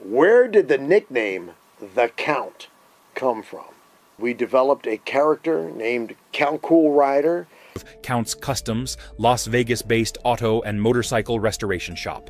Where did the nickname The Count come from? We developed a character named Count Cool Rider. Count's Kustoms, Las Vegas-based auto and motorcycle restoration shop.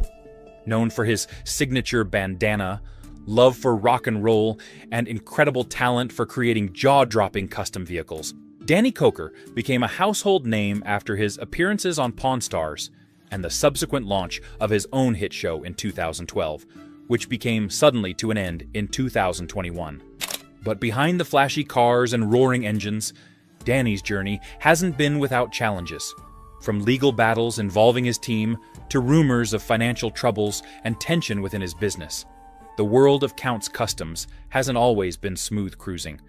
Known for his signature bandana, love for rock and roll, and incredible talent for creating jaw-dropping custom vehicles, Danny Koker became a household name after his appearances on Pawn Stars and the subsequent launch of his own hit show in 2012, which became suddenly to an end in 2021. But behind the flashy cars and roaring engines, Danny's journey hasn't been without challenges. From legal battles involving his team to rumors of financial troubles and tension within his business, the world of Count's Kustoms hasn't always been smooth cruising.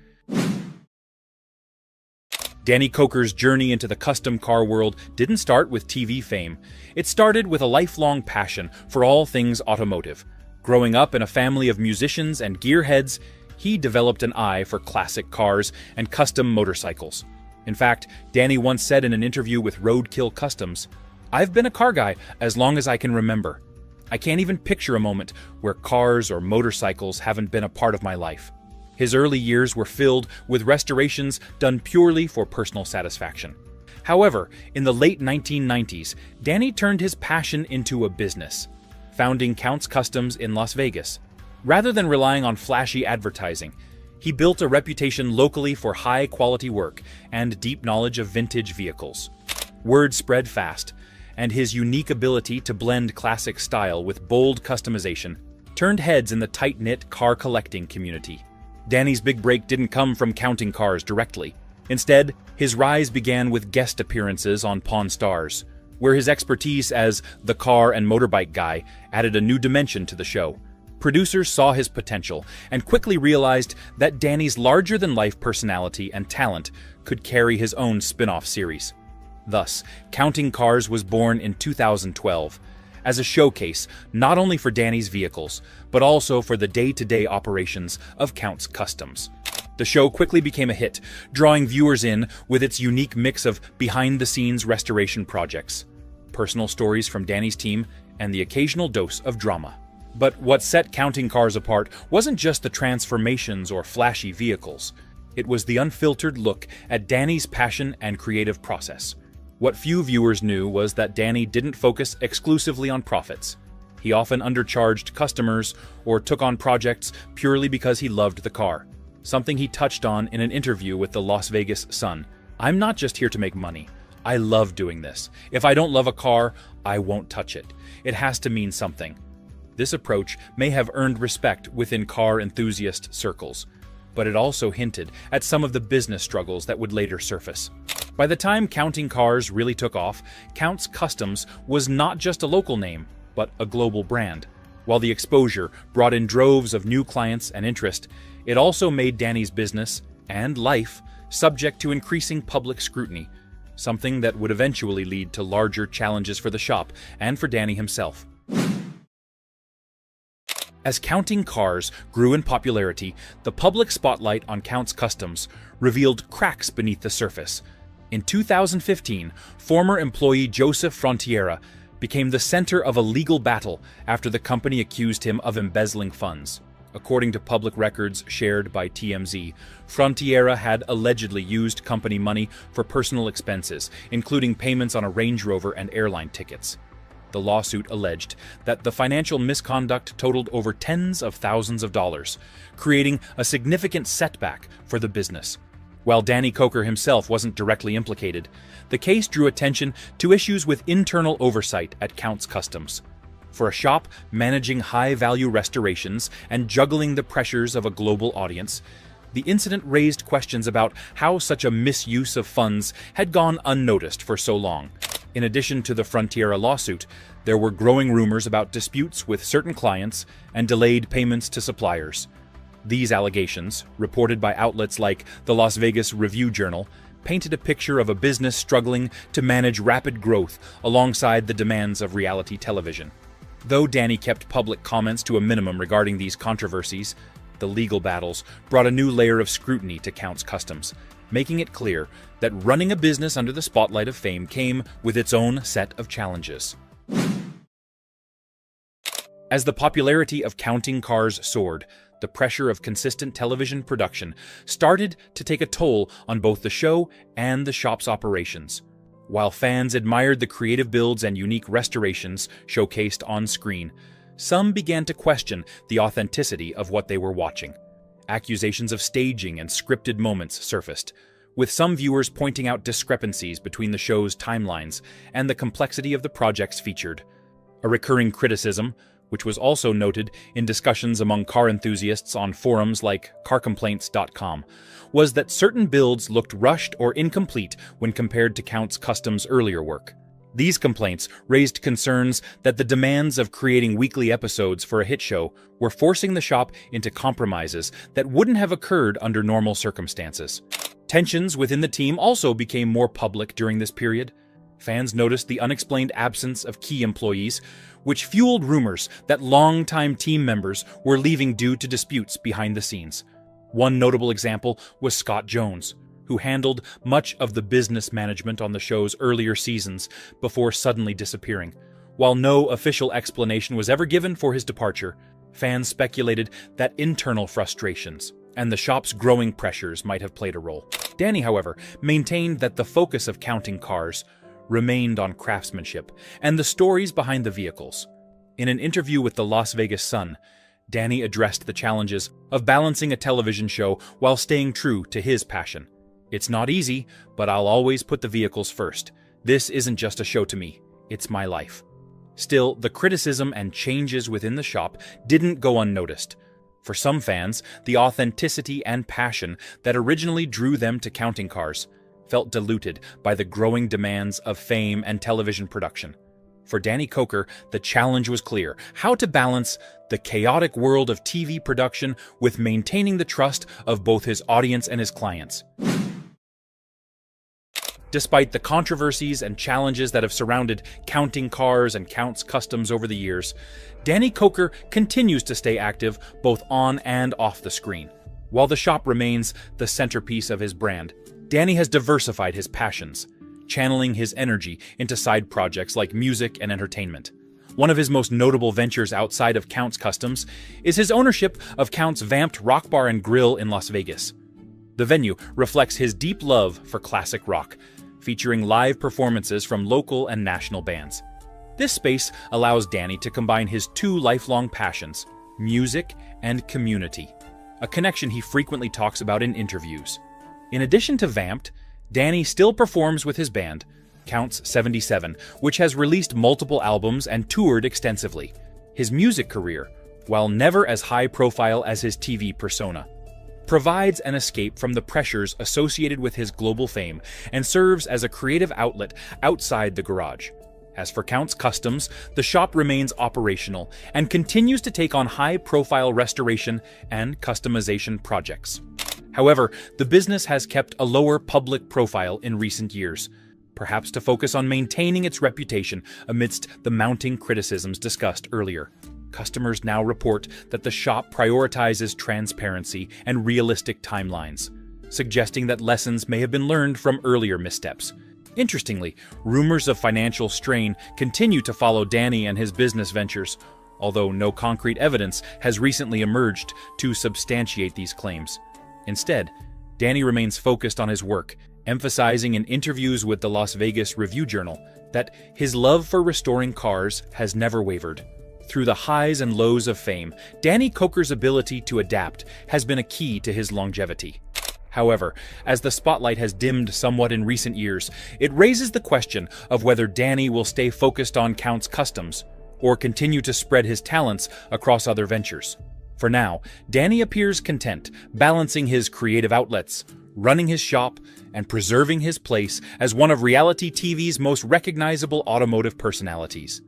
Danny Koker's journey into the custom car world didn't start with TV fame. It started with a lifelong passion for all things automotive. Growing up in a family of musicians and gearheads, he developed an eye for classic cars and custom motorcycles. In fact, Danny once said in an interview with Roadkill Customs, "I've been a car guy as long as I can remember. I can't even picture a moment where cars or motorcycles haven't been a part of my life." His early years were filled with restorations done purely for personal satisfaction. However, in the late 1990s, Danny turned his passion into a business, founding Count's Kustoms in Las Vegas. Rather than relying on flashy advertising, he built a reputation locally for high-quality work and deep knowledge of vintage vehicles. Word spread fast, and his unique ability to blend classic style with bold customization turned heads in the tight-knit car collecting community. Danny's big break didn't come from counting cars directly. Instead, his rise began with guest appearances on Pawn Stars, where his expertise as the car and motorbike guy added a new dimension to the show. Producers saw his potential and quickly realized that Danny's larger-than-life personality and talent could carry his own spin-off series. Thus, Counting Cars was born in 2012 as a showcase not only for Danny's vehicles, but also for the day-to-day operations of Count's Kustoms. The show quickly became a hit, drawing viewers in with its unique mix of behind-the-scenes restoration projects, personal stories from Danny's team, and the occasional dose of drama. But what set Counting Cars apart wasn't just the transformations or flashy vehicles. It was the unfiltered look at Danny's passion and creative process. What few viewers knew was that Danny didn't focus exclusively on profits. He often undercharged customers or took on projects purely because he loved the car, something he touched on in an interview with the Las Vegas Sun. "I'm not just here to make money. I love doing this. If I don't love a car, I won't touch it. It has to mean something." This approach may have earned respect within car enthusiast circles, but it also hinted at some of the business struggles that would later surface. By the time Counting Cars really took off, Count's Kustoms was not just a local name, but a global brand. While the exposure brought in droves of new clients and interest, it also made Danny's business and life subject to increasing public scrutiny, something that would eventually lead to larger challenges for the shop and for Danny himself. As Counting Cars grew in popularity, the public spotlight on Count's Kustoms revealed cracks beneath the surface. In 2015, former employee Joseph Frontiera became the center of a legal battle after the company accused him of embezzling funds. According to public records shared by TMZ, Frontiera had allegedly used company money for personal expenses, including payments on a Range Rover and airline tickets. The lawsuit alleged that the financial misconduct totaled over tens of thousands of dollars, creating a significant setback for the business. While Danny Koker himself wasn't directly implicated, the case drew attention to issues with internal oversight at Count's Kustoms. For a shop managing high-value restorations and juggling the pressures of a global audience, the incident raised questions about how such a misuse of funds had gone unnoticed for so long. In addition to the Frontiera lawsuit, there were growing rumors about disputes with certain clients and delayed payments to suppliers. These allegations, reported by outlets like the Las Vegas Review-Journal, painted a picture of a business struggling to manage rapid growth alongside the demands of reality television. Though Danny kept public comments to a minimum regarding these controversies, the legal battles brought a new layer of scrutiny to Count's Kustoms, making it clear that running a business under the spotlight of fame came with its own set of challenges. As the popularity of counting cars soared, the pressure of consistent television production started to take a toll on both the show and the shop's operations. While fans admired the creative builds and unique restorations showcased on screen, some began to question the authenticity of what they were watching. Accusations of staging and scripted moments surfaced, with some viewers pointing out discrepancies between the show's timelines and the complexity of the projects featured. A recurring criticism, which was also noted in discussions among car enthusiasts on forums like carcomplaints.com, was that certain builds looked rushed or incomplete when compared to Count's Kustoms' earlier work. These complaints raised concerns that the demands of creating weekly episodes for a hit show were forcing the shop into compromises that wouldn't have occurred under normal circumstances. Tensions within the team also became more public during this period. Fans noticed the unexplained absence of key employees, which fueled rumors that longtime team members were leaving due to disputes behind the scenes. One notable example was Scott Jones, who handled much of the business management on the show's earlier seasons before suddenly disappearing. While no official explanation was ever given for his departure, fans speculated that internal frustrations and the shop's growing pressures might have played a role. Danny, however, maintained that the focus of counting cars remained on craftsmanship and the stories behind the vehicles. In an interview with the Las Vegas Sun, Danny addressed the challenges of balancing a television show while staying true to his passion. "It's not easy, but I'll always put the vehicles first. This isn't just a show to me, it's my life." Still, the criticism and changes within the shop didn't go unnoticed. For some fans, the authenticity and passion that originally drew them to counting cars felt diluted by the growing demands of fame and television production. For Danny Koker, the challenge was clear: how to balance the chaotic world of TV production with maintaining the trust of both his audience and his clients. Despite the controversies and challenges that have surrounded counting cars and Count's Kustoms over the years, Danny Koker continues to stay active both on and off the screen. While the shop remains the centerpiece of his brand, Danny has diversified his passions, channeling his energy into side projects like music and entertainment. One of his most notable ventures outside of Count's Kustoms is his ownership of Count's Vamped Rock Bar and Grill in Las Vegas. The venue reflects his deep love for classic rock, featuring live performances from local and national bands. This space allows Danny to combine his two lifelong passions, music and community, a connection he frequently talks about in interviews. In addition to Vamped, Danny still performs with his band, Counts 77, which has released multiple albums and toured extensively. His music career, while never as high profile as his TV persona, provides an escape from the pressures associated with his global fame and serves as a creative outlet outside the garage. As for Count's Kustoms, the shop remains operational and continues to take on high-profile restoration and customization projects. However, the business has kept a lower public profile in recent years, perhaps to focus on maintaining its reputation amidst the mounting criticisms discussed earlier. Customers now report that the shop prioritizes transparency and realistic timelines, suggesting that lessons may have been learned from earlier missteps. Interestingly, rumors of financial strain continue to follow Danny and his business ventures, although no concrete evidence has recently emerged to substantiate these claims. Instead, Danny remains focused on his work, emphasizing in interviews with the Las Vegas Review-Journal that his love for restoring cars has never wavered. Through the highs and lows of fame, Danny Koker's ability to adapt has been a key to his longevity. However, as the spotlight has dimmed somewhat in recent years, it raises the question of whether Danny will stay focused on Count's Kustoms or continue to spread his talents across other ventures. For now, Danny appears content, balancing his creative outlets, running his shop, and preserving his place as one of reality TV's most recognizable automotive personalities.